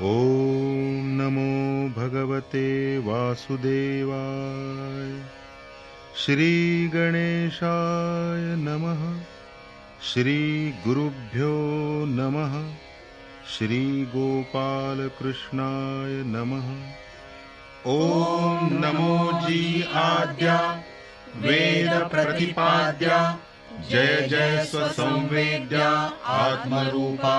ओम नमो भगवते वासुदेवाय। श्री गणेशाय नमः। श्री गुरुभ्यो नमः। श्री गोपाल कृष्णाय नमः। ओम नमो जी आद्या वेद प्रतिपाद्या जय जय स्वसंवेद्या आत्मरूपा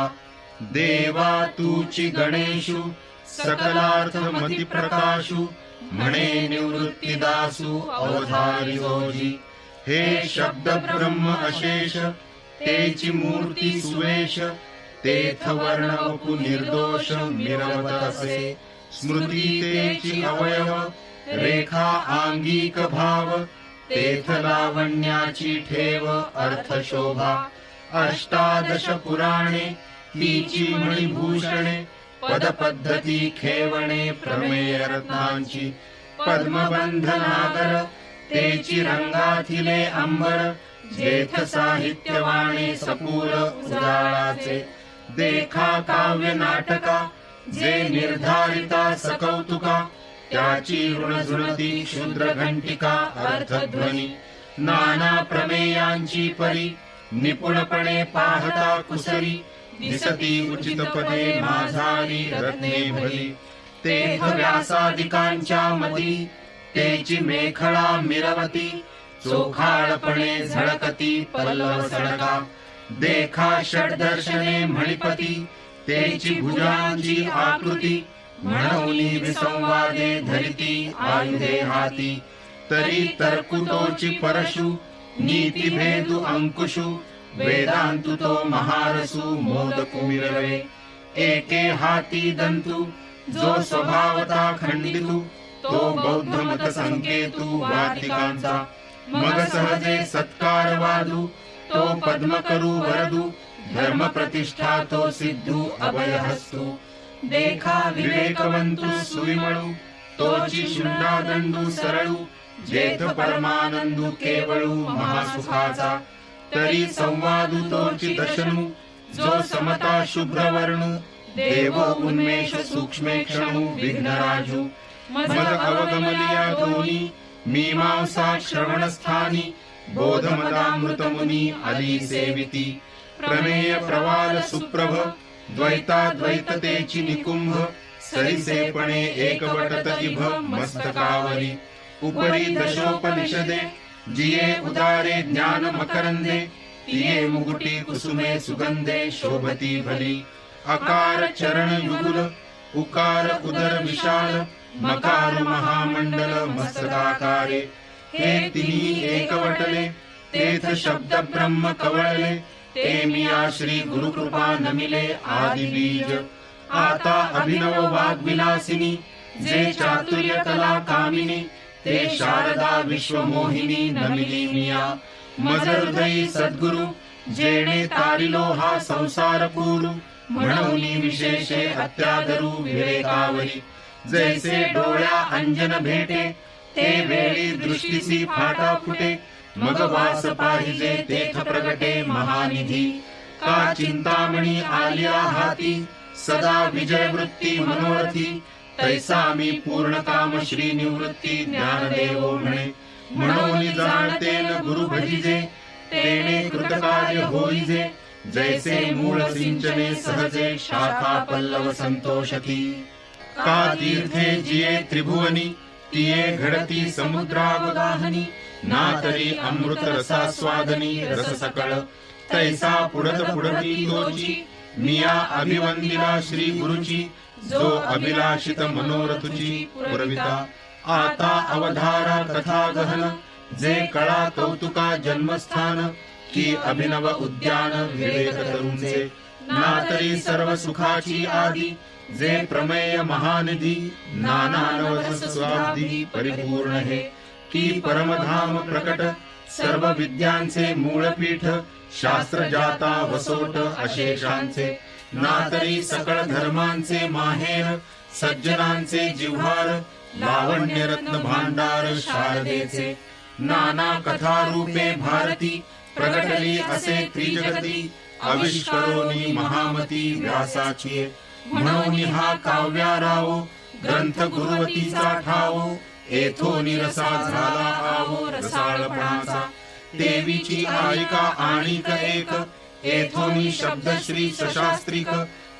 देवा तूची गणेशु सकलार्थमती प्रकाशु म्हणे निवृत्तीदासु अवधारी जोजी। हे शब्द ब्रह्म अशेष तेची मूर्ती सुवेश तेथ वर्ण वपु निर्दोष मिरवत असे। स्मृती तेची अवयव रेखा आंगिक भाव तेथ लावण्याची ठेव अर्थ शोभा। अष्टादश पुराणे तीची मणिभूषणे पद पद्धती खेवणे प्रमेय रत्नांची। पद्मबंध नागर तेची रंगाथिले अंबर जेथ साहित्यवाणे सपूर उजाळाचे। देखा काव्य नाटका जे निर्धारिता सकौतुका त्याची ऋणझुणती क्षुद्र घंटिका अर्थध्वनी। नाना प्रमेयांची परी निपुणपणे पाहता कुसरी दिसती उचित पदे माझारी रत्ने भली। तेथ व्यासादिकांच्या मती तेची मेखळा मिरवती चोखाळपणे झळकती पल्लव सडका। देखा षड्दर्शने मणिपती तेची भुजांची आकृती म्हणूनी विसंवादे धरिती आयुधे हाती। तरी तर्कुतोची परशु नीती भेदु अंकुशु वेदांतु तो महारसु मोदकु मिरवे। एके हाती दंतु जो स्वभावता खंडितु तो बौद्ध मत संकेतु वार्तिकांचा। मग सहजे सत्कार वादू तो पद्म करू वरदू धर्म प्रतिष्ठा तो सिद्धू अभयहस्तु। देखा विवेकवंतु सुविमळू तोची शुंडादंडू सरळू जेथ परमानंदू केवळू महासुखाचा। तरी संवादू तोची दशनू जो समता शुभ्र वर्णू देव उन्मेष सूक्ष्मेक्षणू विघ्नराजू। मज अवगमलिया दोनी मीमांसा श्रवणस्थानी बोधमदामृत मुनी आली सेविती। प्रमेय प्रवाल सुप्रभ द्वैताद्वैततेची निकुंभ सरिसेपणे एकवटत इभ मस्तकावरी। उपरी दशोपनिषदे जिये उदारे ज्ञान मकरंदे तिये मुगुटी कुसुमे सुगंधे शोभती भली। अकार चरण युगुल उकार उदर विशाल मकार महामंडल मस्तकाकारे। हे तिन्ही एकवटले तेथ शब्द ब्रह्म कवळले ते मिया श्री गुरुकृपा नमिले आदि बीज। आता अभिनव वाग्विलासिनी जे चातुर्य कला कामिनी ते शारदा विश्वमोहिनी नमिली मिया। मज हृदयी सद्गुरु जेणे तारिलो हा संसार पूरू म्हणूनी विशेषे अत्यादरू विवेकावरी। जैसे डोळ्या अंजन भेटे ते वेळी दृष्टीसी फाटा फुटे मग वास पाहिजे तेथ प्रगटे महानिधी। का चिंतामणी आलिया हाती सदा विजय वृत्ती मनोरथी तैसा मी पूर्ण काम श्री निवृत्ती ज्ञानदेव म्हणे। म्हणून जाणते न गुरु भजिजे तेणे कृतकार्य होईजे। जैसे मूळ सिंचने सहजे शाखा पल्लव संतोषती। का तीर्थे जिये त्रिभुवनी तिये घडती समुद्रावगाहनी। ना तरी अमृत रसास्वादनी रस सकळ तैसा पुढत पुढती तोची। मिया अभिवंदिला श्री गुरुची जो अभिलाषित मनोरथुची पुरविता। आता अवधारा कथा गहन जे कळा कौतुका जन्मस्थान की अभिनव उद्यान विवेक तरुंचे। ना तरी सर्व सुखाची आदी जे प्रमेय महानिधी नाना नवरस स्वाब्दी परिपूर्ण हे। की परमधाम प्रकट सर्व विद्यांचे मूळपीठ शास्त्र जाता वसोट अशेषांचे। ना तरी सकळ धर्मांचे माहेर सज्जनांचे जिव्हार लावण्य रत्न भांडार शारदेचे। नाना कथा रूपे भारती प्रगटली असे त्रिजगती। आविष्करोनी महामती व्यासाची। म्हणून हा काव्यारावो ग्रंथ गुरुवतीचा ठावो, येथो निरसा झाला आवो रसाळपणाचा. देवीची आयिका आणिक एक, येथोनी शब्द श्री सशास्त्रिक,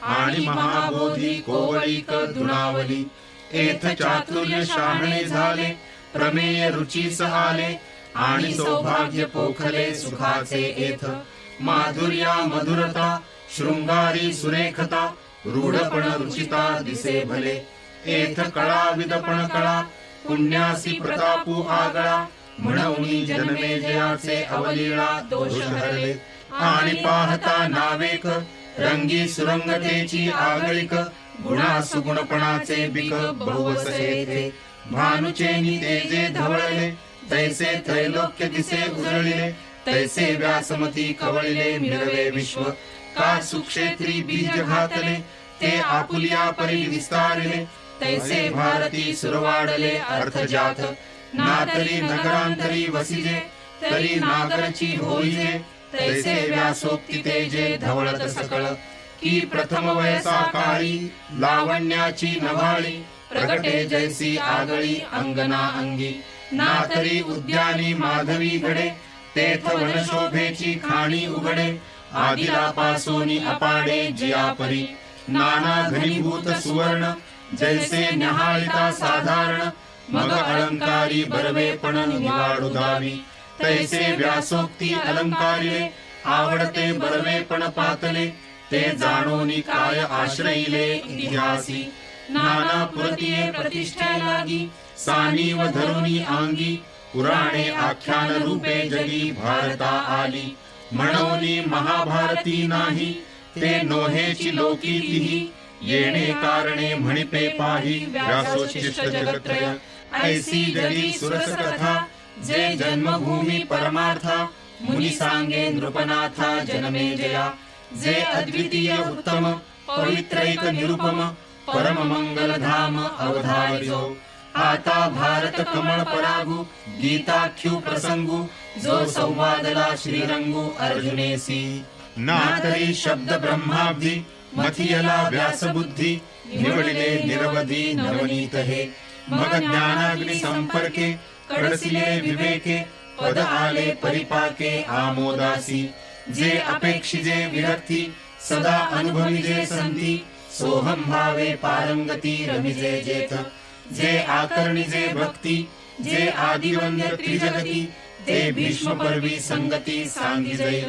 आणि महाबोधी कोवळीक दुणावली. येथ चातुर्य शहाणे झाले, प्रमेय रुचीस आले, आणि सौभाग्य पोखले सुखाचे येथ. माधुर्या मधुरता शृंगारी सुरेखता, रूढपण रुचिता दिसे भले. येथ कळा विदपण कळा, पुण्यासी प्रतापू आगळा, म्हणून जन्मेजयाचे अवलीळा दोष हरले. आणि पाहता नावेक, रंगी सुरंगतेची आगळिक, गुणा सुगुणपणाचे बिक बहुवस येथे. भानुचेनी तेजे धवळले, तैसे त्रैलोक्य दिसे उजळले, तैसे व्यासमती कवळले मिळवे विश्व. का सुक्षेत्री बीज घातले, ते आपुलिया परी विस्तारले, तैसे भारती सुरवाडले अर्थजात. नातरी नगरांतरी वसिजे, तरी नागरची होईजे, तैसे व्यासोक्ती तेजे धवळत सकळ. की प्रथम वयसा काळी, लावण्याची नभाळी, प्रगटे जैसी आगळी अंगना अंगी. नातरी उद्यानी माधवी घडे, तेथ वनशोभेची खाणी उघडे, आदिलापासोनी अपाडे जियापरी. नाना घनीभूत सुवर्ण, जैसे न्याहाळिता साधारण, मग अलंकारी बरवेपण निवाडू दावी. तैसे व्यासोक्ती अलंकारिले, आवडते बरवेपण पातले, ते जाणोनी काय आश्रईले इतिहासी. नाना पुरतिये प्रतिष्ठे लागी, सानीव धरुनी आंगी, पुराणे आख्यान रूपे जगी भारता आली. म्हणोनी महाभारती नाही, ते नोहेची लोकी तिही, येणे कारणे म्हणिपे पाही व्यासोच्छिष्ट जगत्रय. ऐसी जगी सुरस कथा, जे जन्मभूमी परमार्था, मुनी सांगे नृपनाथा जन्मेजया. जे अद्वितीय उत्तम पवित्रैक निरुपम, परम मंगल धाम अवधारिजो. आता भारत कमळ परागू, गीताख्यू प्रसंगू, जो संवादला श्रीरंगू अर्जुनेसी. नातरी शब्द ब्रह्माब्धी, मथियला व्यासबुद्धी, निवडिले निरवधी नवनीत हे. मग ज्ञानाग्नी संपर्के, कडसिले विवेके, पद आले परिपाके आमोदासी. जे अपेक्षिजे विरक्ती, सदा अनुभविजे संती, सोहम भावे पारंगती रमिजे जेथ. जे आकर्णिजे भक्ती, जे आदिवंद्य त्रिजगती, ते भीष्म पर्वी संगती सांगी जाईल.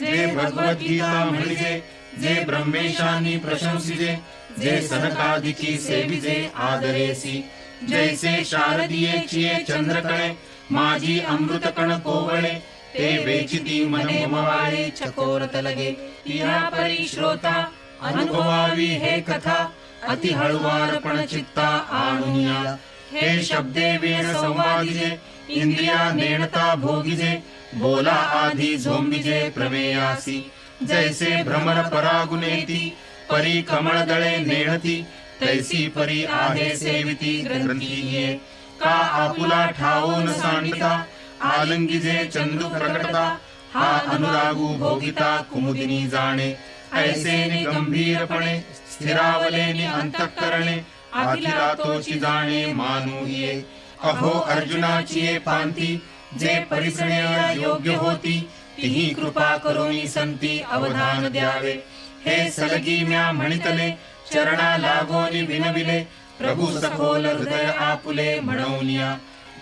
जे भगवद्गीता म्हणजे, जे ब्रह्मेशानी प्रशंसिजे, जे सनकादिकी सेविजे आदरेसी. जैसे शारदीयेचिये चंद्रकळे, माझी अमृतकण कोवळे, ते वेचिती मन मवाळे चकोरत लगे. या परी श्रोता अनुभवावी हे कथा, अति हळुवारपण चित्ता आणुनिया. हे शब्दे वेण संवादिजे, इंद्रिया नेणता भोगिजे, बोला आधी झोंबिजे प्रमेयासी. जैसे भ्रमर परागुनेती, परी कमळदळे नेणती, तैसी परी आहे सेविती ग्रंथीये. का आपुला ठावून सांडता, आलंगिजे चंदू प्रकटता, हा अनुरागू भोगिता कुमुदिनी जाणे. ऐसेनी गंभीरपणे स्थिरावलेनी अंतःकरणे, अखिला तोची जाणे मानू ये. अहो अर्जुनाची ये पांती, जे परिसण्या योग्य होती, तिही कृपा करुनी संती अवधान द्यावे. हे सलगी म्या म्हणितले, चरणा लागोनी विनविले, प्रभू सखोल हृदय आपुले म्हणूनिया.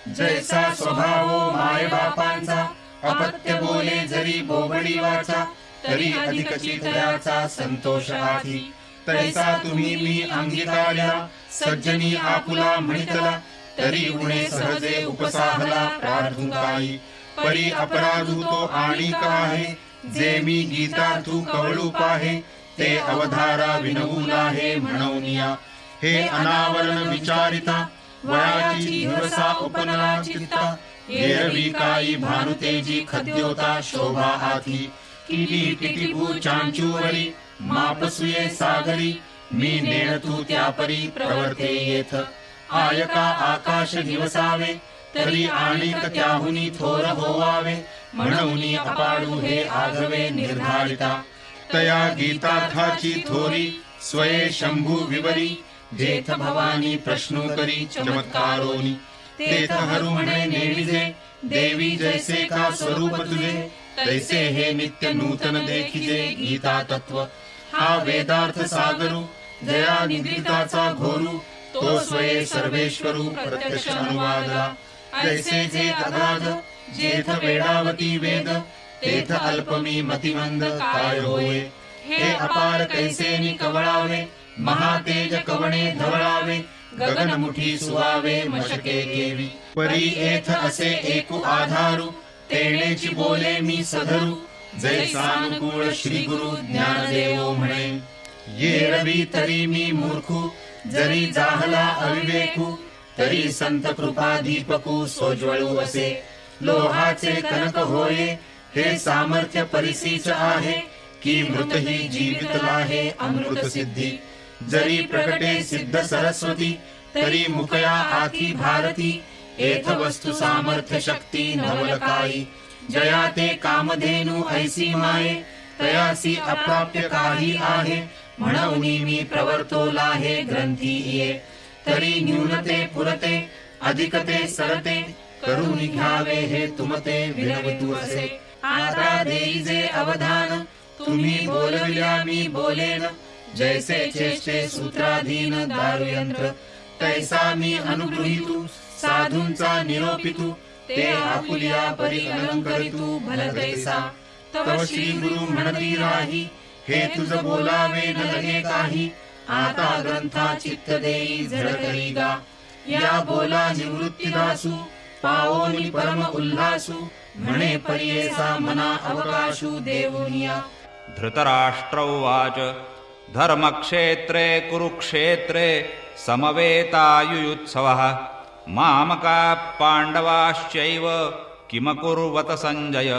जैसा स्वभावो माय बापांचा, अपत्य बोले जरी बोबडी वाचा, तरी अधिकची तयाचा संतोष आधी. तैसा तुम्ही मी अंगीकारला, सज्जनी आपुला म्हणितला, तरी उणे सहजे उपसाहला प्रार्थुकाई. परी अपराधू तो आणिक आहे, जे मी गीतार्थू कवळू पाहे, ते अवधारा विनवूला हे म्हणूनिया. हे अनावरण विचारिता, वयाची धुरसा उपनला चित्ता, एरवी काई भानुतेजी खद्योता शोभा आधी. किली टिटिभू चांचूवरी, मापसुये सागरी, मी नेणतू त्यापरी प्रवर्ते येथ. आयका आकाश दिवसावे, तरी आणिक त्याहुनी थोर होवावे, म्हणूनी अपाडू हे आघवे निर्धारिता. तया गीतार्थाची थोरी, स्वये शंभू विवरी जेथ भवानी प्रश्नो करी चमत्कारोनी तेथ हरु म्हणे नेविजे देवी जैसे का स्वरूप तुझे तैसे हे नित्य नूतन देखिजे गीता तत्व हा वेदार्थ सागरू जया निद्रिताचा घोरू तो स्वये सर्वेश्वरू प्रत्यक्ष अनुवादला जैसे जे अगाध जेथ वेडावती वेद तेथ अल्पमी मतिमंद काय होय हे अपार कैसेनी कवळावे महातेज कवणे धवळावे गगन मुठी सुवावे मशके केवी परी एथ असे एकू आधारू तेणेची बोले मी सधरू जैसानुकूळ श्री गुरु ज्ञानदेव म्हणे ये रवी तरी मी मूर्खू जरी जाहला अविवेकू तरी संत कृपा दीपकू सोज्वळू असे लोहाचे कनक होये हे सामर्थ्य परिसीच आहे की मृत ही जीवितला हे अमृत सिद्धी जरी प्रकटे सिद्ध सरस्वती तरी मुकया आथी भारती एथ वस्तु सामर्थ्य शक्ती नवलकाई जया ते कामधेनु ऐसी माये तयासी अप्राप्य काही आहे म्हणून मी प्रवर्तोला हे ग्रंथी ये तरी न्यूनते पुरते अधिकते सरते करून घ्यावे हे तुमते विनवतू असे आता देईजे अवधान तुम्ही बोलविल्या मी बोलेन जैसे चेष्टे सूत्राधीन दारुयंत्र तैसा मी अनुगृहीतू साधूंचा निरोपितू ते आपुल्या परी अलंकरितू भल तैसा तव श्री गुरु म्हणती राही हे तुझ बोलावे न लगे काही आता ग्रंथा चित्त देई झड करीगा या बोला निवृत्ती दासू पाओनी परम उल्हासू म्हणे परियेसा मना अवकाशू देवुनिया धृतराष्ट्र उवाच धर्मक्षेत्रे कुरुक्षेत्रे समवेतायुयुत्सवः मामका पांडवाश्चैव किमकुर्वत संजय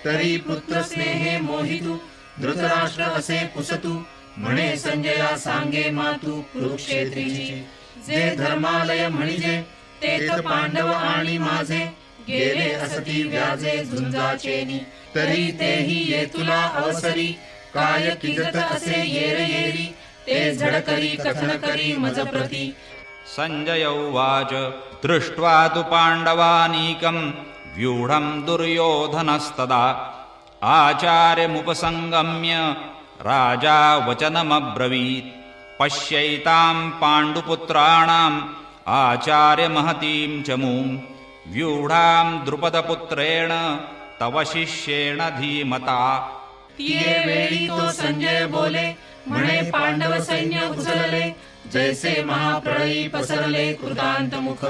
तरी पुत्र स्नेहे मोहितू धृतराष्ट्र असे पुसतू म्हणे संजया सांगे मातू कुरुक्षेत्रीची जे धर्मालय म्हणजे तेथ पांडव आणि माझे गेले असती व्याजे झुंजाचेनी तरी तेही येतुला अवसरी काय किजत असे येर येरी ते झडकरी कथन करी मज प्रती संजय उवाच दृष्ट्वा तु पाण्डवानीकं व्यूढं दुर्योधनस्तदा आचार्यमुपसंगम्य राजा वचनमब्रवीत् पश्यैतां पाण्डुपुत्राणाम् आचार्यमहतीं च मूं व्यूढां द्रुपदपुत्रेण तव शिष्येण धीमता तिये वेळी तो संजय बोले म्हणे पांडव सैन्य उचलले जैसे महाप्रळयी पसरले कृतांत मुख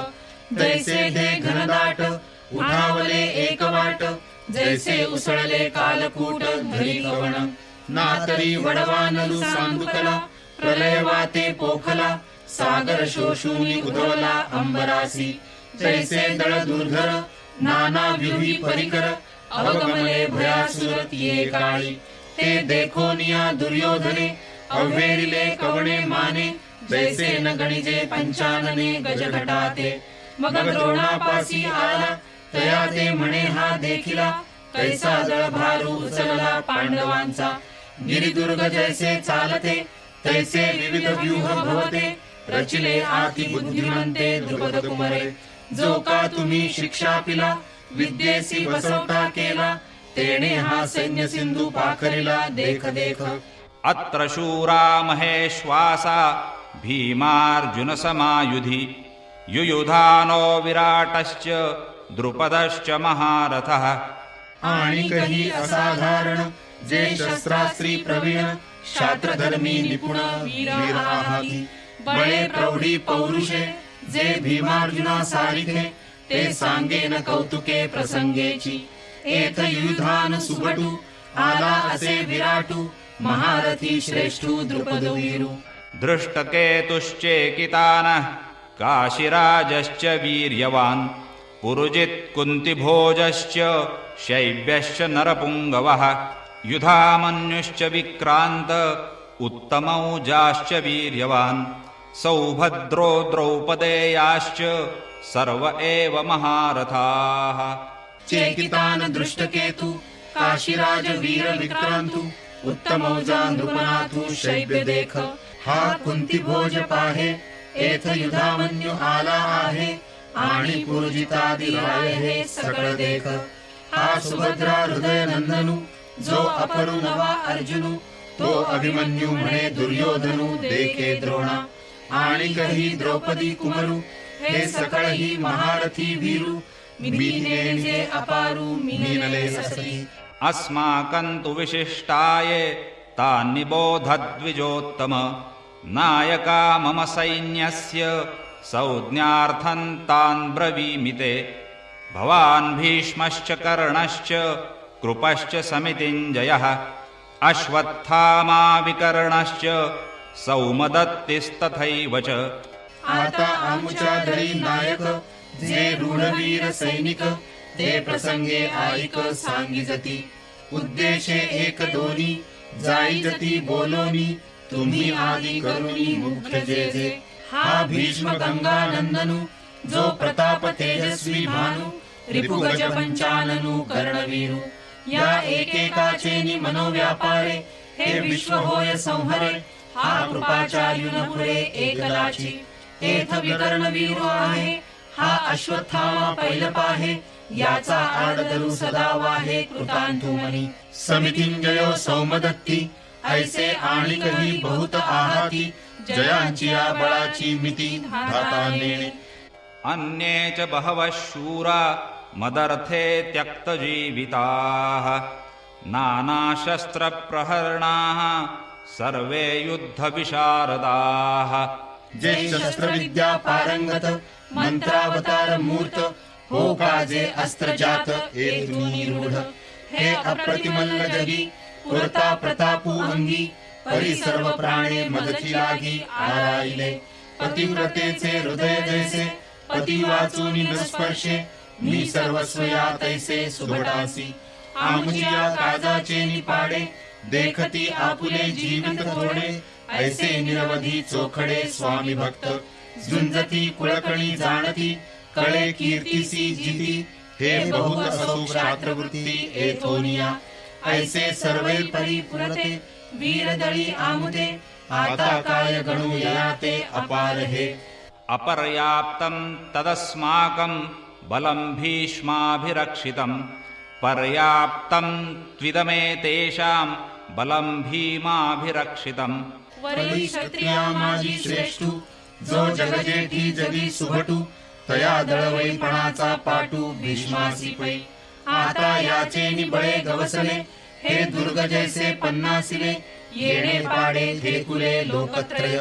जैसे ते घनदाट उठावले एक वाट जैसे उसळले कालकूट धरी कवण ना तरी वडवानलू सांदुकला प्रलय वाते पोखला सागर शोषूनी उधवला अंबरासी जैसे दळ दुर्धर नाना व्यूही परिकर अवगमले भयासुर तिये काळी ते देखोनिया दुर्योधने अव्हेरिले कवणे माने जैसे न गणिजे पंचानने गजघटाते मग द्रोणापासी आला तया ते म्हणे हा देखिला कैसा जळभारू उचलला पांडवांचा गिरिदुर्ग जैसे चालते तैसे विविध व्यूह भवते रचिले आती बुद्धिमंते द्रुपद कुमरे जो का तुम्ही शिक्षा पिला विद्येसी बसवता केला तेणे हा सैन्य सिंधू पाखरिला देख देख अत्र शूरा महेश्वासा भीमार्जुन समायुधि युयुधानो विराटश्च द्रुपदश्च महारथः आणि काही असाधारण जे शस्त्रास्त्री प्रवीण शास्त्रधर्मी निपुण वीर आहाती बळे प्रौढी पौरुषे जे भीमार्जुना सारिखे ते सांगेन कौतुके प्रसंगेची एथ युधान सुभटू आला असे विराटू महारथी श्रेष्ठू द्रुपद वीरू दृष्टकेतुश्चेकितानः काशिराजश्च वीर्यवान् पुरुजित् कुन्तिभोजश्च शैब्यश्च नरपुङ्गवः युधामन्युश्च विक्रान्त उत्तमौजाश्च वीर्यवान् सौभद्रो द्रौपदेयाश्च सर्व एव महारथाः चेकितान दृष्टकेतु काशीराज वीर विक्रांतु उत्तमौजा नृपनाथू शैब्य देख हा कुंती भोज पाहे एथ युधामन्यु आला आहे आणि पुरुजितादी राय हे सकळ देख हा सुभद्रा हृदय नंदनु जो अपरु नवा अर्जुनु तो अभिमन्यू म्हणे दुर्योधनु देखे द्रोणा आणि कही द्रौपदी कुमरू हे सकळ ही महारथी वीरू मिलिने अपारू मिलिनले ससती अस्माकं तु विशिष्टाये तान्निबोधद्विजोत्तम नायका मम सैन्यस्य संज्ञार्थं तान् ब्रवीमि ते भवान् भीष्मश्च कर्णश्च कृपश्च समितिञ्जयः अश्वत्थामा विकर्णश्च सौमदत्तिस्तथैव च आता आमुच्या दरी नायक जे रूढवीर सैनिक ते प्रसंगे ऐक सांगिजती उद्देशे एक दोनी जाईजती बोलोनी तुम्ही आदि करुणी मुख्य जे हा भीष्म गंगा नंदनु जो प्रताप तेजस्वी भानु रिपुगज पंचाननु कर्णवीरू या एकेकाचे मनोव्यापारे हे विश्व होय संहरे हा कृपाचार्युन पुरे एकलाची एथ विकर्णवीरू आहे हा अश्वत्थामा पैलपाहे याचा आडदरू सदा वाहे कृतांतुमनी समितिंजयो सौमदत्ती ऐसे आणिकही बहुत आहाती जयांची या बळाची मिती धाता नेणे अन्ये च बहवः शूरा मदर्थे त्यक्तजीविताः नानाशस्त्रप्रहरणाः सर्वे युद्धविशारदाः जे शस्त्रविद्या पारंगत मंत्रावतार मूर्त हो काजे अस्त्रजात हेतूनी रूढ हे अप्रतिमल्ल जगी पुरता प्रतापू अंगी परी सर्व प्राणे मदती लागी आराईले पतिव्रतेचे हृदय जैसे पती वाचूनी न स्पर्शे मी सर्वस्व या तैसे सुभटासी आमच्या काजाचे निपाडे देखती आपुले जीवित थोडे ऐसे निरवधी चोखडे स्वामी भक्त झुंजती कुळकणी जाणती कळे कीर्तिसी जिती हे बहुत असो शास्त्रवृत्ती एथोनिया ऐसे सर्वे परिपुरते वीरदळी आमुदे आता काय गणू याते अपार हे अपर्याप्तं तदस्माकं बलं भीष्माभिरक्षितं पर्याप्तं त्विदमेतेषां बलं भीमाभिरक्षितं वरी क्षत्रिया माझी श्रेष्ठू जो जगजेठी जगी सुभटू तया दळवैपणाचा पाटू भीष्मासी पै आता याचे निबळे गवसले हे दुर्ग जैसे पन्नासिले येणे पाडे धेकुले लोकत्रय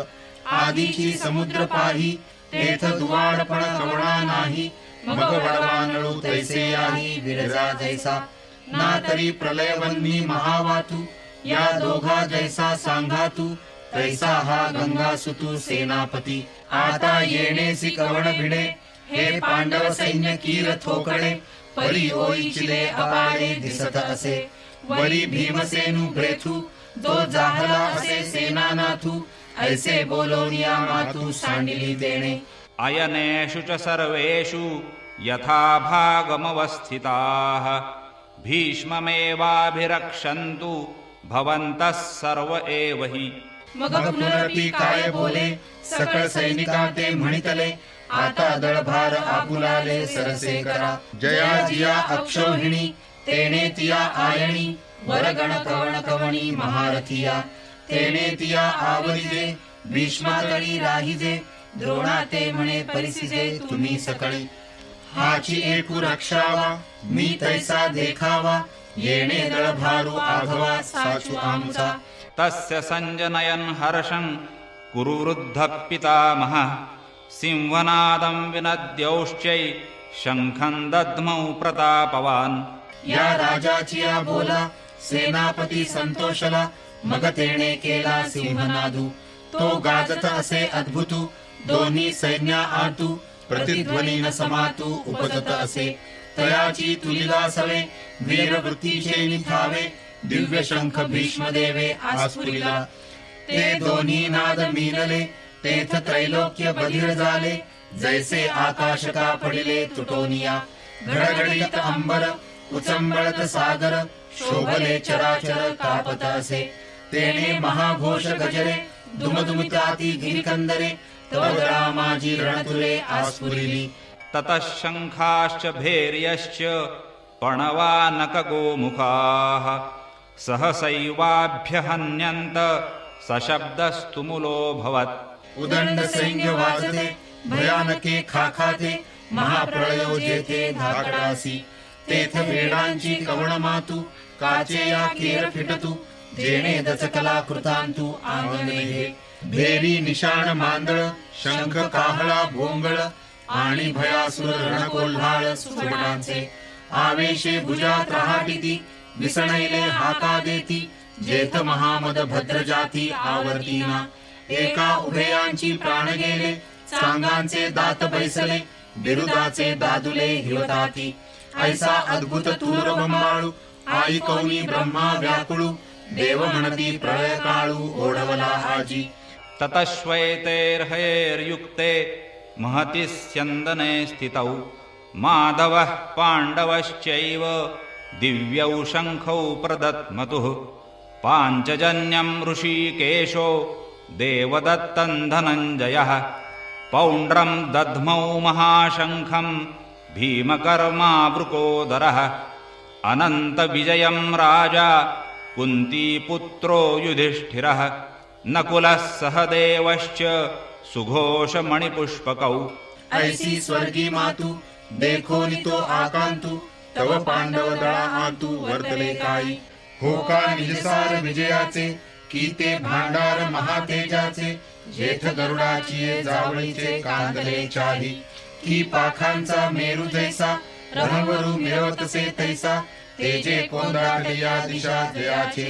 आदीची समुद्र पाही तेथ दुवाडपण कवणा नाही मग वडवानळू तैसे याही विरजा जैसा ना तरी प्रलयवन्नी महावातू या दोघा जैसा सांघातू तैसा हा गंगासुतू सेनापती आता येणेसी कवण भिडे हे पांडव सैन्य कीर थोकडे परी ओईचिले अपारे दिसत असे वरी भीमसेनु ब्रेथू जो जाहला असे सेनानाथू ऐसे बोलोनिया मातू सांडिली देणे अयनेषु च सर्वेषु यथाभागमवस्थिताः भीष्ममेवाभिरक्षन्तु भवन्तः सर्व एव हि मग पुनरपी काय बोले सकळ सैनिका ते म्हणितले आता दळभार आपुलाले सरसे करा जया जिया अक्षौहिणी तेने तिया आयणी वरगण कवण कवणी महारथिया तेने तिया आवरिजे भीष्मातळी राहिजे द्रोणा ते म्हणे परिसिजे तुम्ही सकळी हाची एकू रक्षावा मी तैसा देखावा येणे दळभारू आघवा साचू आमचा तस्य संजनयन् हर्षं कुरु वृद्धः पितामहः सिंहनादं विनद्यौश्चै शंखं दद्मौ प्रतापवान् या राजाची या बोला सेनापती संतोषला मग तेणे केला सिंहनादू तो गाजत असे अद्भुतू दोन्ही सैन्या आतू प्रतिध्वनी न समातू उपजत असे तयाची तुलिला सवे वीरवृत्तीचे निथावे दिव्य शंख भीष्म देवे आस्फुरिला ते दोन्ही नाद मीनले तेथ त्रैलोक्य बधिर झाले जैसे आकाश का पडिले तुटोनिया घडघडीत अंबर उचंबळत सागर शोभले चराचर कापत असे तेणे महाघोष गजरे दुमदुमिताती गिरिकंदरे तव गळा माझी रणतुले आस्फुरिली ततः शङ्खाश्च भैर्यश्च पणवानकगोमुखाः सहसैवाभ्यहन्यन्त सशब्दस्तुमुलोऽभवत् उदंड सैन्य वाजते भयानके खाखाते महाप्रळयो जेथे धाकडासी तेथ वेडांची कवण मातू काचे या केर फिटतू जेणे दचकला कृतांतू आंगणे भेरी निशाण मांदळ शंख काहळा भोंगळ आणि भयासुर रणकोल्हाळ सुफटांचे आवेशे भुजात रहाटिती विसणैले हाका देती जेथ महामद भद्र जाती आवर्तीना एका उभयांची प्राण गेले चांगांचे दात बैसले बिरुदाचे दादुले हिवताती ऐसा अद्भुत तूर बंबाळू आई कौनी ब्रह्मा व्याकुळू देव म्हणती प्रळय काळू ओढवला आजी ततश्वैतैर्हयैर्युक्ते महति स्यन्दने स्थितौ माधवः पाण्डवश्चैव दिव्यौ शङ्खौ प्रदत्मतुः पाञ्चजन्यं ऋषिकेशो देवदत्तं धनञ्जयः पौण्ड्रं दध्मौ महाशङ्खं भीमकर्मावृकोदरः अनन्तविजयं राजा कुन्तीपुत्रो युधिष्ठिरः नकुलः सहदेवश्च सुघोषमणिपुष्पकौ ऐसी स्वर्गी मातू देखो नितो आकांतू तव पांडव दळा आतू वर्तले काई हो का निजसार विजयाचे की ते भांडार महातेजाचे जेठ गरुडाची जावळीचे कांदले चाही की पाखांचा मेरू जैसा रणवरू मिळवतसे तैसा तेजे कोंदाटया दिशा जयाचे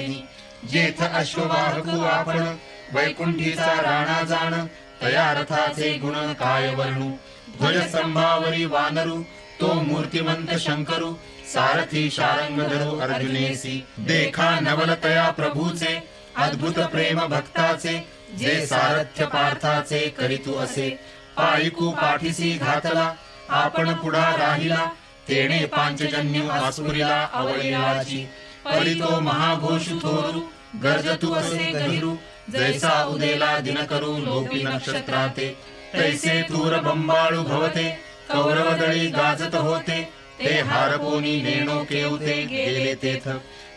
जेथ अश्ववाहकू आपण वैकुंठीचा राणा जाण तया रथाचे गुण काय वर्णू ध्वज संभावरी वानरू तो मूर्तिमंत शंकरू सारथी शारंग धरू अर्जुनेसी देखा नवलतया प्रभूचे अद्भुत प्रेम भक्ताचे जे सारथ्य पार्थाचे करीतू असे पायिकू पाठीसी घातला आपण पुढा राहिला तेणे पांचजन्य आसुरीला आवळीलाची परितो महाघोष थोरू गर्जतू असे गहिरू जैसा उदेला दिनकरू लोपी नक्षत्राते तैसे थूर बंबाळू भवते कौरवदळी गाजत होते ते हारपोनी नेणो केवते गेले तेथ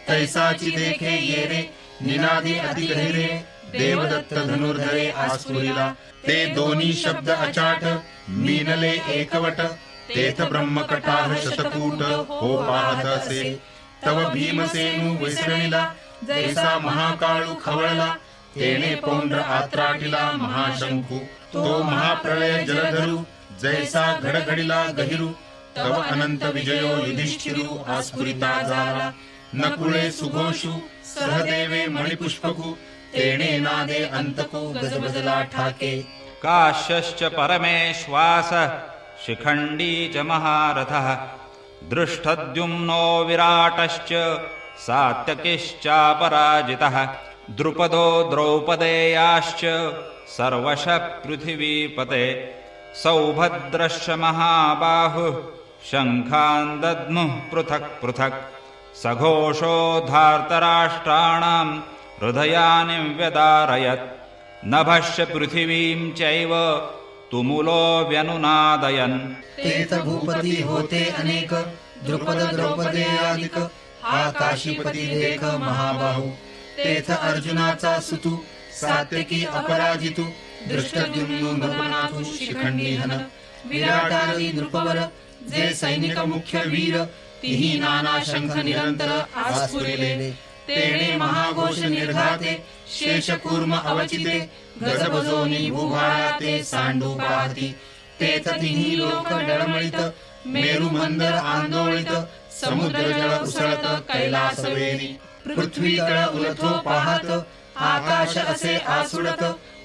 तैसाची देखे येरे निनादी अति गहिरे देवदत्त धनुर्धरे आस्फुरिला ते दोन्ही शब्द अचाट मीनले एकवट तेथ ब्रह्मकटाह शतकूट हो पाहत असे तव भीमसेनु विसरणीला जैसा महाकाळू खवळला तेणे पौंड्र आत्राटिला महाशंकू तो महाप्रलय जलधरू जैसा घडघडीला गहिरू तव अनंत विजयो युधिष्ठिरू आस्फुरिता झाला नकुळे सुघोषू सहदेवे मणिपुष्पकू तेणे नादे अंतको गजबजला ठाके काश्यश्च परमेश्वासः शिखण्डी च महारथः दृष्टद्युम्नो विराटश्च सात्यकिश्चापराजितः द्रुपदो द्रौपदेयाश्च सर्वशः पृथिवीपते सौभद्रश्च महाबाहुः शङ्खान् दद्मुः पृथक् पृथक् सघोषो धार्तराष्ट्राणां हृदयानि व्यदारयत् नभश्च पृथिवीं चैव तुमुलो व्यनुनादयन् तेथ भूपती होते अनेक द्रुपद द्रौपदेयादिक हा काशीपती लेख महाबाहू तेथ अर्जुनाचा सुतू सात्यकी अपराजितू दृष्टद्युम्नो नृपनाथू शिखंडीहन विराटादी नृपवर जे सैनिक मुख्य वीर तिही नाना शंख निरंतर आस्फुरिले तेणे महाघोष निर्घाते शेषकूर्म अवचिते गजबजोनी भूभाळाते सांडू पाहती तेथ तिही लोक डळमळीत मेरू मंदर आंदोळीत समुद्र जळ उसळत कैलासवेरी पृथ्वी तळ उलथो पाहत आकाश असे आसुडत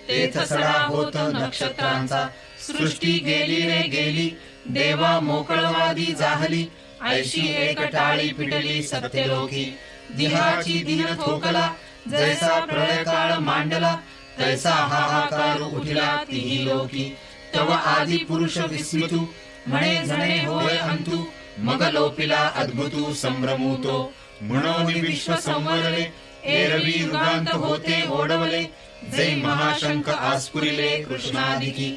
तेथ सडा होत नक्षत्रांचा सृष्टी गेली रे गेली देवा मोकळवादी जाहली ऐशी एक टाळी पिटली सत्यलोकी दिहाची दिन थोकला जैसा प्रलय काळ मांडला तैसा हाहाकार उठिला तिही लोकी तव आदि पुरुष विस्मितू म्हणे जणे होय अंतू मग लोपिला अद्भुतू संभ्रमूतो म्हणून विश्व संवरले एरवी युगांत होते ओढवले जै महाशंख आस्फुरिले कृष्णादिकी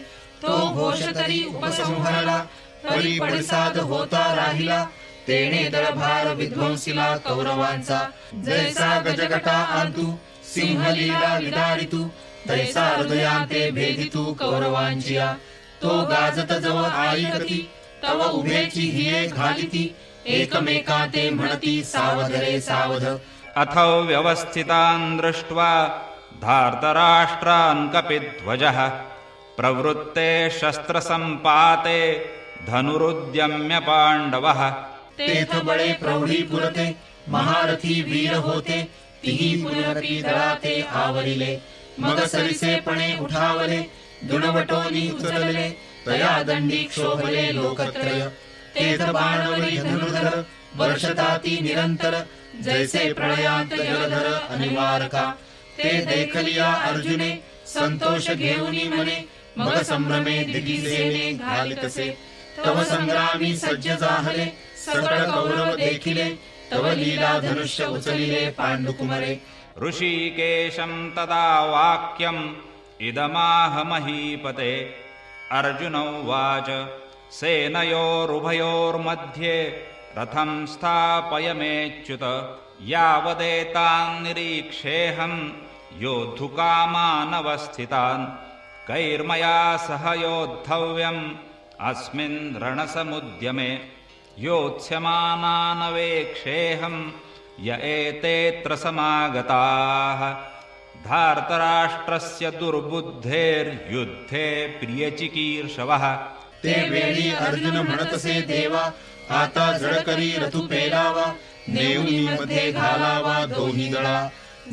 तो घोष तरी उपसंहरला परी पडसाद होता राहिला तेणे दळभार विध्वंसिला कौरवांचा जैसा गजगटा आंतू सिंहलीला विदारितू तैसा हृदयांते भेदितू कौरवांचिया तो गाजत जव ऐकती तव उभेची हिये घालिती एकमेकांते म्हणती सावध रे सावध अथ व्यवस्थितान् दृष्ट्वा धार्तराष्ट्रान् कपिध्वजः प्रवृत्ते शस्त्रसम्पाते धनुरुद्यम्य पाण्डवः तेथ बळे प्रौढी पुरते महारथी वीर होते तिही पुनरपी दळाते आवरिले मग सरिसेपणे उठावले दुणवटोनी उचलले तया दंडी क्षोभले लोकत्रय तेथ बाणवरी धनुर्धर वर्षताती निरंतर जैसे प्रळयांत जलधर अनिवारका ते देखलिया अर्जुने संतोष घेऊनी मने मग संभ्रमे दिगिसेने घालितसे तव संग्रामी सज्ज जाहले सकळ कौरव देखिले तव लीला धनुष्य उचलिले पांडुकुमरे ऋषिकेशं तदा वाक्यम् इदमाह महीपते अर्जुन उवाच सेनयोरुभयोर्मध्ये रथं स्थापयमेच्युत यावदेतान् निरीक्षेऽहं योद्धुकामानवस्थितान् कैर्मया सह योद्धव्यम् अस्मिन् रणसमुद्यमे योत्स्यमानानवेक्षेऽहं य एतेऽत्र समागताः धार्तराष्ट्रस्य दुर्बुद्धेर्युद्धे प्रियचिकीर्षवः ते वेळी अर्जुन म्हणतसे देवा आता जळ करी रथु पेलावा नेऊनी मध्ये घालावा दोही दळा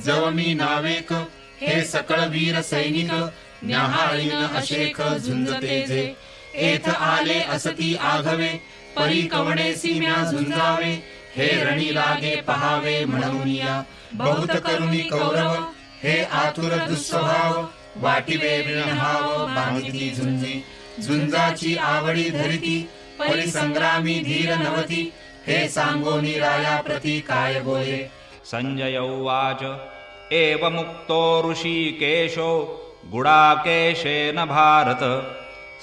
जव मी नावेक हे सकळ वीर सैनिक न्याहाळीन अशेख झुंजते जे एथ आले असती आघवे परी कवणेसी म्या झुंजावे हे रणी लागे पहावे म्हणूनिया बहुत करुणी कौरव हे आतुर दुस्वभाव वाटिवे विणहाव बांधिती झुंजी झुंजाची आवडी धरिती परिसंग्रामी धीर नवती हे सांगोनी राया प्रति काय बोले संजय उवाच एवमुक्तो ऋषिकेशो गुडाकेशेन भारत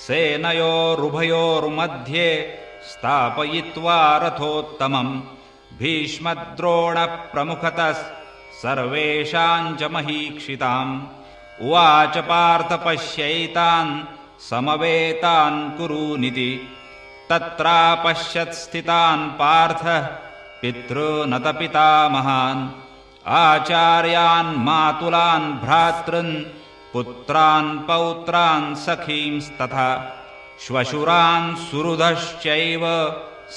सेनयोरुभयोर्मध्ये स्थापयित्वा रथोत्तमम् भीष्मद्रोणप्रमुखतः सर्वेषां च महीक्षिताम् उवाच पार्थ पश्यैतान् समवेतान् कुरूनिति तत्रापश्यत् स्थितान् पार्थ पितॄनत पितामहान् आचार्यान् मातुलान् भ्रातॄन् पुत्रान् पौत्रान् सखींस्तथा श्वशुरान् सुहृदश्चैव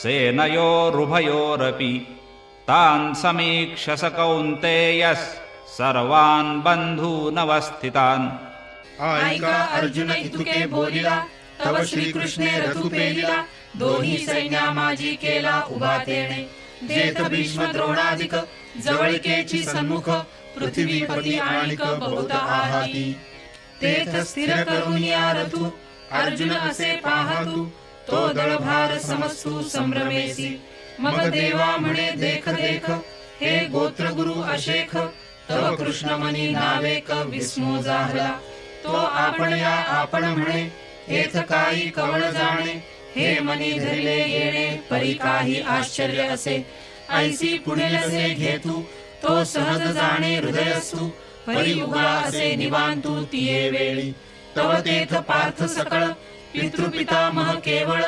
सेनयोरुभयोरपि तान् समीक्ष्य स कौन्तेयः सर्वान् बन्धूनवस्थितान् ऐका अर्जुन इतुके बोलिला तव श्रीकृष्णे रथु पेलिला दोन्ही सैन्या माझी केला उभा तेणे जेथ भीष्म द्रोणादिक जवळकेची सन्मुख पृथ्वीपती आणिक बहुत आहाती तेथ स्थिर करुनिया रथु अर्जुन असे पाहातू तो दळभार समस्तू संभ्रमेसी मग देवा म्हणे देख देख हे गोत्र गुरु अशेख तव कृष्णमणी नावेक विस्मो जाहला तो आपण या आपण म्हणे हेथ काही कवळ जाणे हे मनी धरिले येणे परी काही आश्चर्य असे ऐसी पुढील असे घेतू तो सहज जाणे हृदयस्तू परी उगा असे निवांतू तिये वेळी तव तेथ पार्थ सकळ पितृपितामह केवळ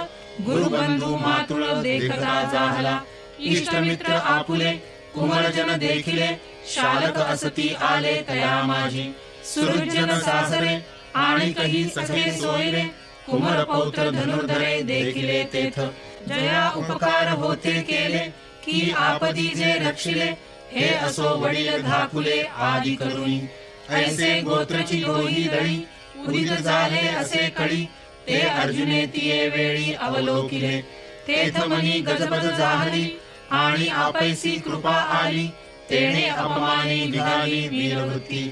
गुरुबंधू मातुळ देखता जाहला इष्टमित्र आपुले कुमरजन देखिले शालक असती आले तया माझी सुहृज्जन सासरे आणि कही सखे सोयरे कुमर पौत्र धनुर्धरे देखिले तेथ जया उपकार होते केले की आपदी जे रक्षिले हे असो वडील धाकुले आदि करुणी ऐसे गोत्रची दोही दळी उदित झाले असे कळी ते अर्जुने तिये वेळी अवलोकिले तेथ मनी गजबज जाहली आणि आपैसी कृपा आली तेणे अपमानी निघाली वीरवृत्ती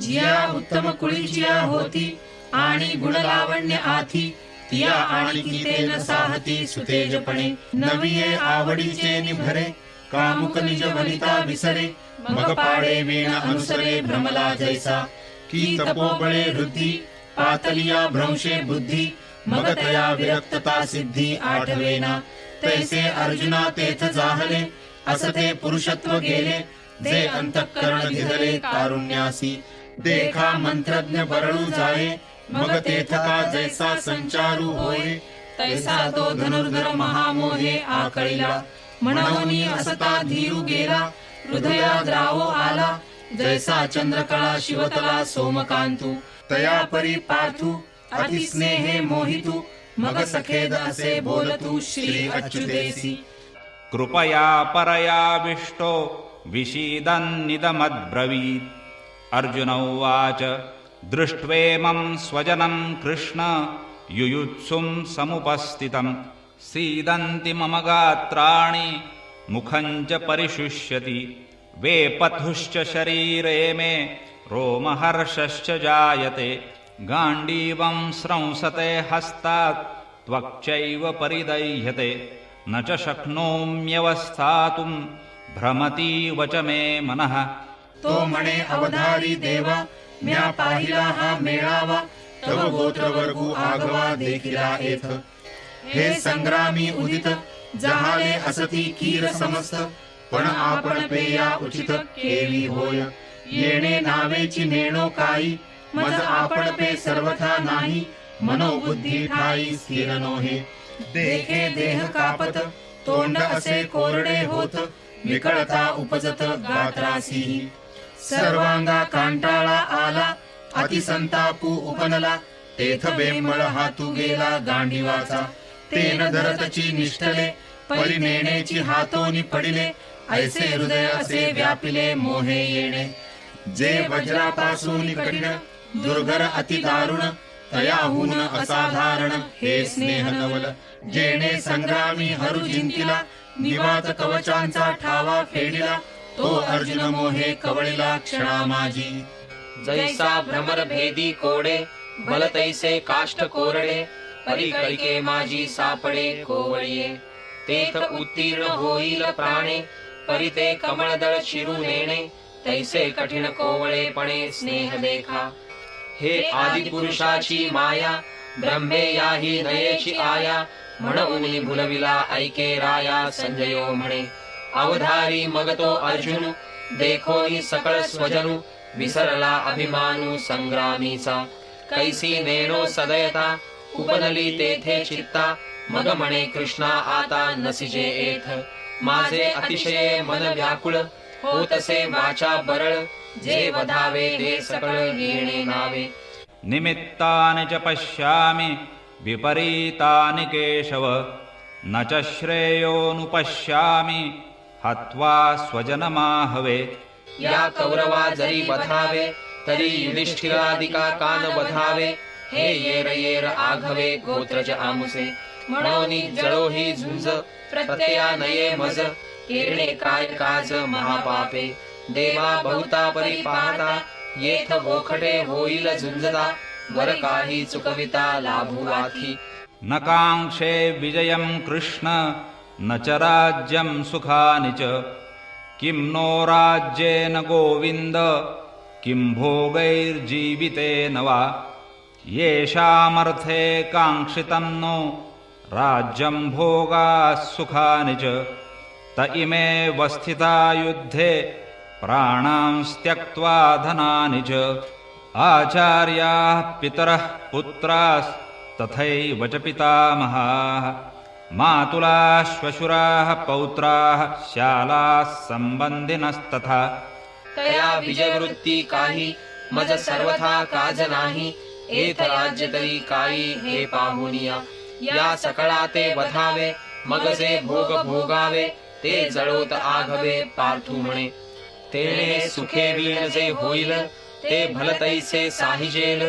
जिया उत्तम कुळीचिया होती आणि गुणलावण्य आथी तिया आणि ते न साहती सुतेजपणे नविये आवडीचे निभरे कामुक निज वनिता विसरे मग पाडे वीण अनुसरे भ्रमला जैसा की तपोबळे वृद्धी पातलिया भ्रंशे बुद्धी मग तया विरक्तता सिद्धी आठवेना तैसे अर्जुना तेथ जाहले असते पुरुषत्व गेले जे अंतःकरण धिदले कारुण्यासी देखा मंत्रज्ञ बरळू जाये मग तेथ का जैसा संचारू होय तैसा तो धनुर्धर महामोहे आकळिला म्हणून असता धीरू गेला हृदया द्रावो आला जैसा चंद्रकळा शिवतला सोमकांतू तया परी पार्थू अतिस्नेहे मोहितू मग सखेद असे बोलतू श्री अच्युतेसी कृपया परयाविष्टो विषीदन्निदमब्रवीत् अर्जुन उवाच दृष्ट्वेमं स्वजनं कृष्ण युयुत्सुं समुपस्थितं सीदन्ति मम गात्राणि मुखं च परिशुष्यति वेपथुश्च शरीरे मे रोमहर्षश्च जायते गाण्डीवं स्रंसते हस्तात् त्वक्चैव परिदह्यते न च शक्नोम्यवस्थातुं भ्रमतीव च मे मनः तो म्हणे अवधारी देवा म्या पाहिला हा मेळावा तव गोत्रवर्गू आगवा देखिला येथ हे संग्रामी उदित जहाले असती कीर समस्त पण आपण पेया उचित केली होय येणे नावेची नेणो काही मज आपण पे सर्वथा नाही मनोबुद्धी ठाई स्थिर नोहे देखे देह कापत तोंड असे कोरडे होत विकळता उपजत गात्रासी सर्वांगा कांटाळा आला अतिसंतापू उपनला तेथ बेंबळ हातू गेला गांडीवाचा तेन धरतची निष्ठले परिनेण्याची हातोनी पडिले ऐसे हृदय असे व्यापिले मोहे येणे जे वज्रापासून कठीण दुर्घर अति दारुण तयाहून असाधारण हे स्नेह नवल जेणे संग्रामी हरु जिंकिला निवात कवचांचा ठावा फेडिला तो अर्जुन मोहे कवळिला क्षणा माझी जैसा भ्रमर भेदी कोडे बल तैसे काष्ट कोरडे परिकरिके माझी सापडे कोवळिये तेथ उत्तीर्ण होईल प्राणे परिते कमळदळ शिरू नेणे तैसे कठीण कोवळेपणे स्नेह देखा हे आदिपुरुषाची माया ब्रह्मे याही नयेची आया म्हणून भुलविला ऐके राया संजयो म्हणे अवधारी मग तो अर्जुन देखोनी सकळ स्वजनु विसरला अभिमानू संग्रामीचा कैसी नेणो सदयता उपनली तेथे चित्ता मग म्हणे कृष्णा आता नसिजे एथ माझे अतिशय मन व्याकुळ होतसे वाचा बरळ जे वधावे ते सकळ येणे नावे निमित्तानि च पश्यामि विपरीतानि केशव न च श्रेयोनुपश्यामि हत्वा स्वजनमाहवे या कौरवा जरी वधावे तरी युधिष्ठिरादिका कान वधावे हे येर येर आघवे गोत्रज आमुसे म्हणोनी जळो ही झुंज प्रत्यया नये मज येणे काय काज महापापे देवा बहुता परी पाहता येथ बोखटे होईल झुंजता वर काही चुकविता लाभुवाथी न काङ्क्षे विजयं कृष्ण न च राज्यं सुखानि च किं नो राज्येन गोविन्द किं भोगैर्जीवितेन वा येषामर्थे काङ्क्षितं नो राज्यं भोगाः सुखानि च त इमे वस्थिता युद्धे प्राणां त्यक्त्वा धनानि च आचार्याः पितरः पुत्रास्तथैव च पितामहाः मातुलाः श्वशुराः पौत्राः शालाः संबंधिनस्तथा तया विजयवृत्ती काही मज सर्वथा काज नाही एथ राज्य तरी काही हे पाहुनिया या सकळा ते वधावे मग जे भोग भोगावे ते जळोत आघवे पार्थू म्हणे तेणे सुखे वीण जे होईल ते भलतैसे साहिजेल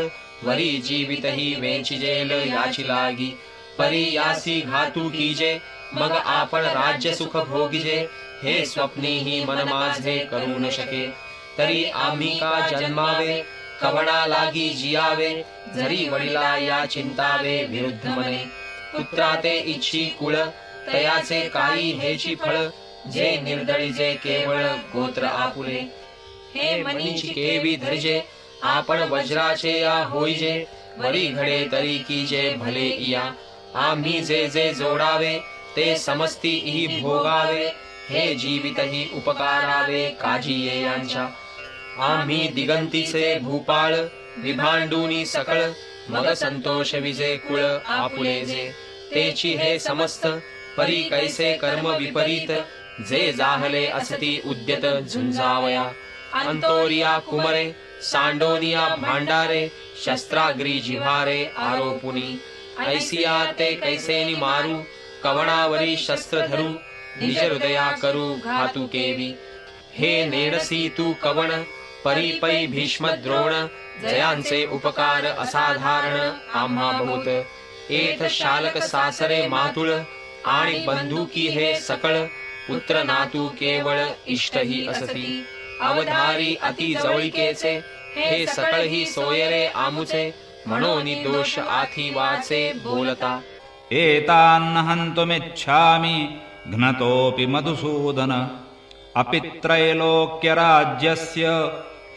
वरी जीवित ही वेचिजेल याची लागी परी यासी घातू कीजे मग आपण राज्य सुख भोगिजे हे स्वप्नी ही मन माझे करू न शके तरी आम्ही का जन्मावे कवडा लागी जियावे जरी वडिला या चिंतावे विरुद्ध मने पुत्रा ते इच्छी कुळ तयाचे काही हेची फळ जे निर्दळीजे केवळ गोत्र आपुले. हे मनीची केवी धरिजे आपण वज्राचे या होईजे. वरी घडे तरी कीजे भले इया. आम्ही जे जे जोडावे ते समस्ती ही भोगावे. हे जीवित ही उपकारावे काजी ये यांच्या. आम्ही दिगंतीचे भूपाळ विभांडूनी सकळ. मग संतोष विजे कुळ आपुले जे. तेची हे समस्त परी कैसे कर्म विपरीत. जे जाहले असती उद्यत झुंजावया. अंतोरिया कुमरे सांडोनिया भांडारे. शस्त्राग्री जिव्हारे आरोपुनी. ऐसिया ते कैसेनी मारू. कवणावरी शस्त्र धरू. निज हृदया करू घातू केवी. हे नेडसी तू कवण परी पै भीष्म द्रोण. जयांचे उपकार असाधारण आम्हा बहुत. एथ शालक सासरे मातुळ आणि बंधुकी हे सकळ. पुत्र नातू केवळ इष्ट ही असती. अवधारी अति जवळिकेचे हे सकळ ही सोयरे आमुचे. म्हणून दोष आथी वाचे बोलता. एतान्न हन्तुमिच्छामि घ्नतोऽपि मधुसूदन. अपि त्रैलोक्यराज्यस्य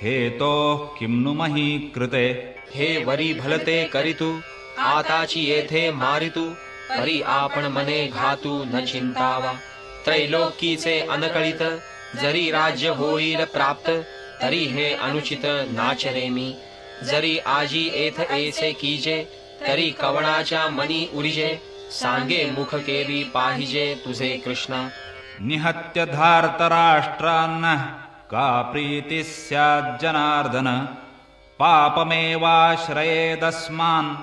हेतोः किं नु मही कृते. हे वरी भलते करितु आताची येथे मारितु. परी आपण मने घातू न चिंतावा. त्रैलोकीचे अनकळित जरी राज्य होईल प्राप्त. तरी हे अनुचित नाचरे मी. जरी आजी येथ ऐसे कीजे तरी कवणाच्या मनी उरिजे. सांगे मुख केवी पाहिजे तुझे कृष्णा. निहत्य धार्तराष्ट्रान्न का प्रीतिः स्याज्जनार्दन. पापमेवाश्रयेदस्मान्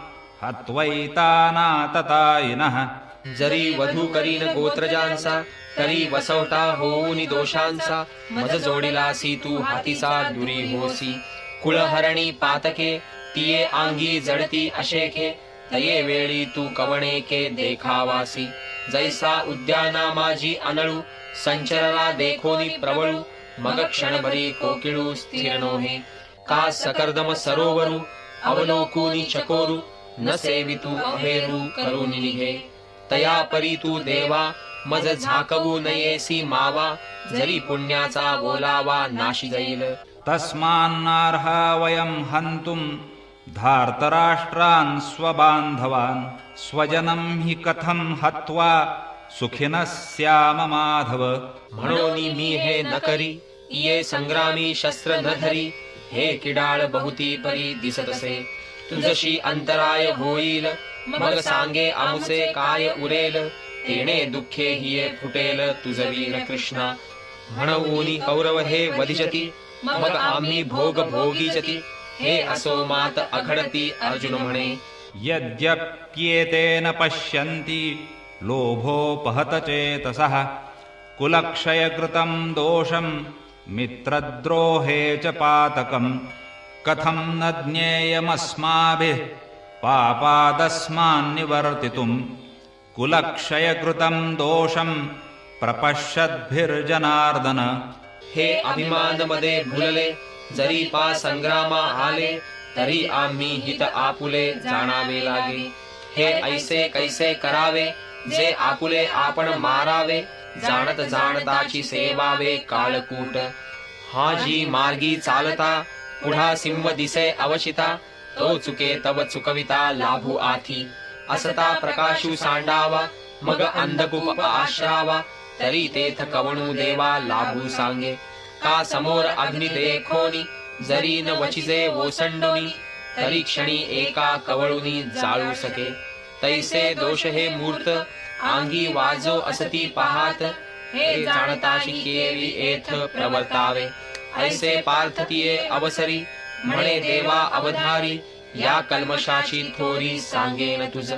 हत्वैतानाततायिनः. जरी वधू करीन गोत्रजांचा तरी वसवटा होऊनी दोषांचा. मज जोडिलासी तू हातीचा दुरी होसी. कुळहरणी पातके तिये आंगी जडती अशेखे. तये वेळी तू कवणेके देखावासी. जैसा उद्याना माझी अनळू संचरला देखोनी प्रवळू. मग क्षणभरी कोकिळू स्थिर नोहे. का सकर्दम सरोवरू अवलोकुनी चकोरू. न सेवितू अहेरू करून निघे. तया परी तू देवा मज झाकवू नयेसी मावा. जरी पुण्याचा बोलावा नाशी जाईल. तस्मान्नार्हा वयं हन्तुं धार्तराष्ट्रान् स्वबान्धवान्. स्वजनं हि कथं हत्वा सुखिनः स्याम माधव. म्हणून मी हे न करी. ये संग्रामी शस्त्र न धरी. हे किडाळ बहुती परी दिसतसे. तुझशी अंतराय होईल. मग सांगे आमुचे काय उरेल. तेणे दुःखे हिये फुटेल तुझ वीर कृष्णा. म्हणून कौरव हे वधिजती. मग आम्ही भोग भोगीजती. हे असो मात अघडती अर्जुन म्हणे. यद्यप्येतेन पश्यन्ति लोभोपहत चेतसः. कुलक्षयकृतं दोषं मित्रद्रोहे च पातकम्. कथं न ज्ञेयमस्माभिः पापादस्मान्निवर्तितुम्. कुलक्षयकृतं दोषं प्रपश्यद्भिर्जनार्दन. हे अभिमान मध्ये भुलले. जरी पा संग्रामा आले तरी आम्ही हित आपुले जाणावे लागे. हे ऐसे कैसे करावे जे आपुले आपण मारावे. जाणत जाणताची सेवावे काळकूट. हा जी मार्गी चालता पुढा सिंह दिसे अवचिता. तो चुके तव चुकविता लाभू आथी. असता प्रकाशू सांडावा मग अंधकूप आश्रावा. तरी तेथ कवणू देवा लाभू सांगे. का समोर अग्नि देखोनी जरी न वचिजे ओसंडुनी. तरी क्षणी एका कवळुनी जाळू सके. तैसे दोष हे मूर्त आंगी वाजो असती पाहात. हे जाणताशी केवी एथ प्रवर्तावे. ऐसे पार्थतिये अवसरी म्हणे देवा अवधारी. या कल्मशाची थोरी सांगेन तुझ.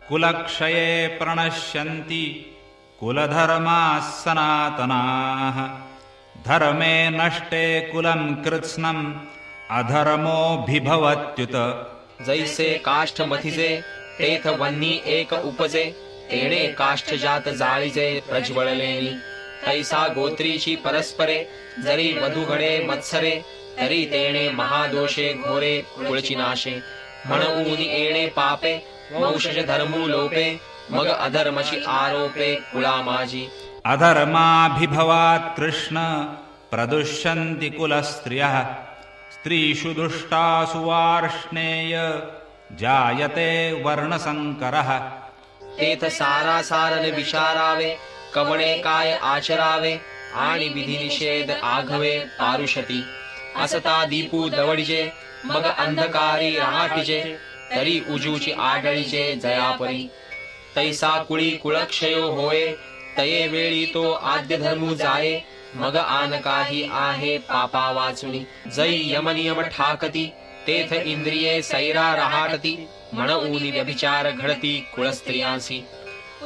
कुलक्षये प्रणश्यन्ति कुलधर्माः सनातनाः. धर्मे नष्टे कुलं कृत्स्नम् अधर्मोऽभिभवत्युत. जैसे काष्ठ मथिजे तेथ वन्नी एक उपजे. तेणे काष्ठ जात जाळीजे प्रज्वळलेली. तैसा गोत्रीची परस्परे जरी वधुगणे मत्सरे. तरी तेणे महादोषे घोरे कुळची नाशे. म्हणून येणे पापे वंशज धर्मू लोपे. मग अधर्मची आरोपे कुळा माझी. अधर्माभिभवात् कृष्ण प्रदुष्यन्ति कुलस्त्रियः स्त्रीषु दुष्टासु वार्ष्णेय जायते वर्णसंकरः तेथ सारासारने विचारावे कवणे काय आचरावे आणि विधी निषेध आघवे पारुषती असता दीपू दवडिजे मग अंधकारी रहाटिजे तरी उजूची आढळीचे जयापरी तैसा कुळी कुळक्षयो होये तये वेळी तो आद्य धर्मू जाये मग आन काही आहे पापा वाचुनी जै यमनियम ठाकती तेथ इंद्रिये सैरा रहाटती म्हणऊनी व्यभिचार घडती कुळस्त्रियांसी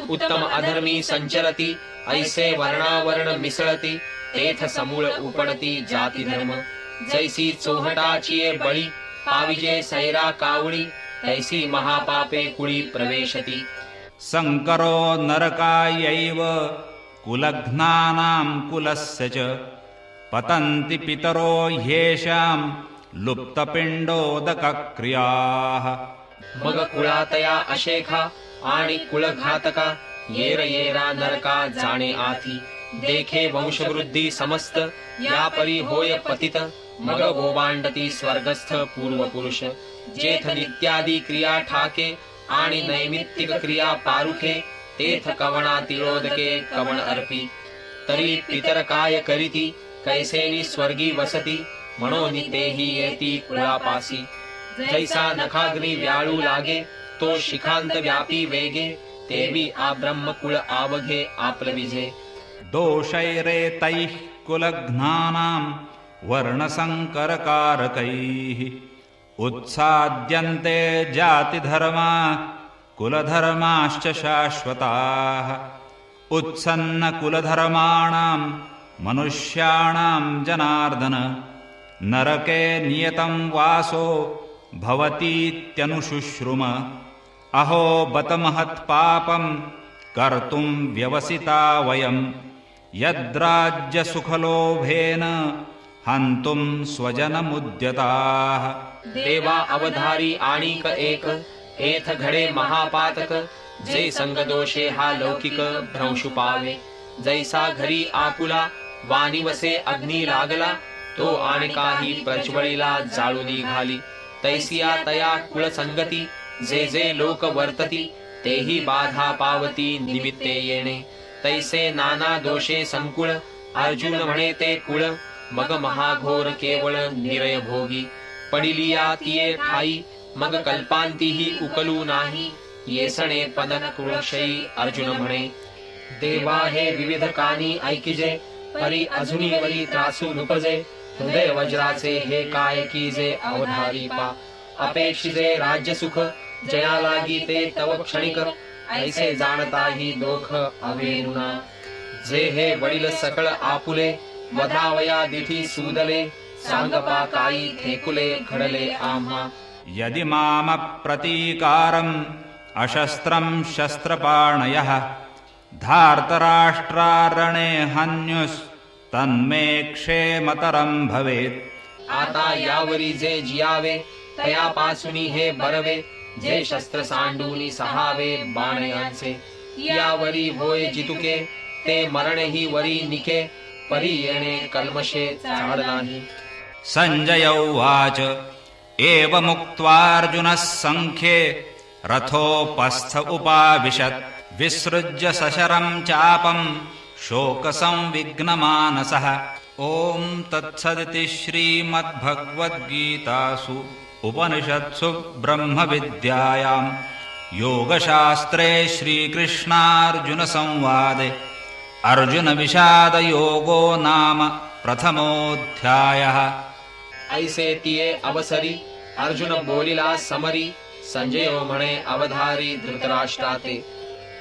उत्तम अधर्मी संचरती ऐसे वर्णावर्ण मिसळती तेथ समूळ उपडती जाती धर्म जैसी चोहटाची बळी पाविजे सैरा कावळी तैसी महापापे कुळी प्रवेशती संकरो नरकायैव कुलघ्नानां कुलस्य च पतन्ति पितरो ह्येषां लुप्तपिंडोदकक्रियाः मग कुळातया अशेखा आणि कुळघातका येर येरा नरका जाणे आथी देखे वंशवृद्धी समस्त या परी होय पतित मग गोबांडती स्वर्गस्थ पूर्व पुरुष जेथ नित्यादी क्रिया ठाके आणि नैमित्तिक क्रिया पारुखे तेथ कवणा तिलोदके कवण अर्पी तरी पितर काय करीती कैसेनी स्वर्गी वसती म्हणून तेही येती कुळापासी जैसा नखाग्नी व्याळू लागे तो शिखांत व्यापी वेगे तेवी आ ब्रह्मकुळ आवघे आपलविजे दोषैरेतैः कुलघ्नानां वर्णसंकरकारकैः उत्साद्यन्ते जातिधर्मा कुलधर्माश्च शाश्वताः उत्सन्नकुलधर्माणां मनुष्याणां जनार्दन नरके नियतं वासो भवतीत्यनुशुश्रुम अहो बत महत्पापं कर्तुं व्यवसिता वयं यद्राज्यसुखलोभेन हन्तुं स्वजनमुद्यताः देवा अवधारी आणिक एक एथ घडे महापातक जे संगदोषे हा लौकिक भ्रंशु पावे जैसा घरी आपुला वानिवसे अग्नी लागला तो आणि काही प्रज्वळीला जाळून घाली तैसिया तया कुळ संगती जे जे लोक वर्तती तेही बाधा पावती निमित्ते येणे तैसे नाना दोषे संकुळ अर्जुन म्हणे ते कुळ मग महाघोर केवळ निरय भोगी पडिलिया तिये ठाई मग कल्पांतीही उकलू नाही येसणे पदन कुळशयी अर्जुन म्हणे देवा हे विविध कानी ऐकिजे परी अजुनी वरी त्रासू नुपजे हृदय वज्राचे हे काय कीजे अवधारी पा अपेक्षिजे राज्य सुख जया लागी ते तव क्षणिक ऐसे जाणताही दोख अवेनुना जे हे वडील सकळ आपुले वधावया दिठी सूदले सांगपा काई थेकुले घडले आम्हा यदि मामप्रतीकारम् अशस्त्रं शस्त्रपाणयः धार्तराष्ट्रारणे हन्युस्तन्मे क्षेमतरं भवेत् आता यावरी जे जियावे तयापासूनी हे बरवे जे शस्त्र सांडूनी सहावे बाणयांचे यावरी होय जितुके ते मरणे ही वरी निके परी येणे कल्मशे चाड नाही संजय उवाच एवमुक्त्वार्जुनः संख्ये रथोपस्थ उपाविशत् विसृज्य सशरं चापं शोकसंविघ्नमानसः ॐ तत्सदिति श्रीमद्भगवद्गीतासु उपनिषत्सु ब्रह्मविद्यायां योगशास्त्रे श्रीकृष्णार्जुनसंवादे अर्जुनविषादयोगो नाम प्रथमोऽध्यायः ऐसे तिये अवसरी अर्जुन बोलिला समरी संजयो म्हणे अवधारी धृतराष्ट्राते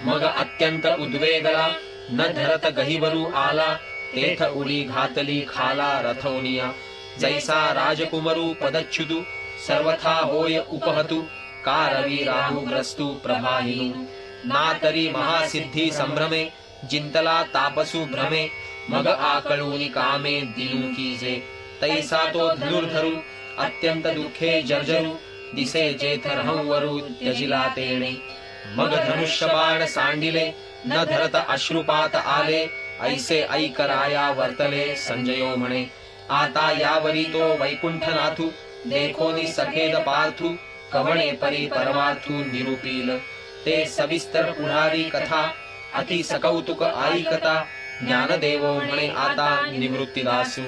मग अत्यंत उद्वेगला न धरत गहिवरू आला तेथ उडी घातली खाला रथोनिया जैसा राजकुमरू पदच्युतु सर्वथा होय उपहतु का रवी राहु ग्रस्तु प्रभाहिनु ना तरी महासिद्धी संभ्रमे जिंतला तापसु भ्रमे मग आकळूनी कामे दिनू कीजे तैसा तो धनुर्धरू अत्यंत दुःखे जर्जरू दिसे जेथ रहंवरू त्यजिला तेणे मग धनुष्य बाण सांडिले न धरत अश्रुपात आले ऐसे ऐकराया वर्तले संजयो म्हणे आता यावरी तो वैकुंठनाथू देखोनी सखेद पार्थू कवणे परी परमार्थू निरूपील ते सविस्तर पुढारी कथा अति सकौतुक ऐकता ज्ञानदेवो म्हणे आता निवृत्तीदासू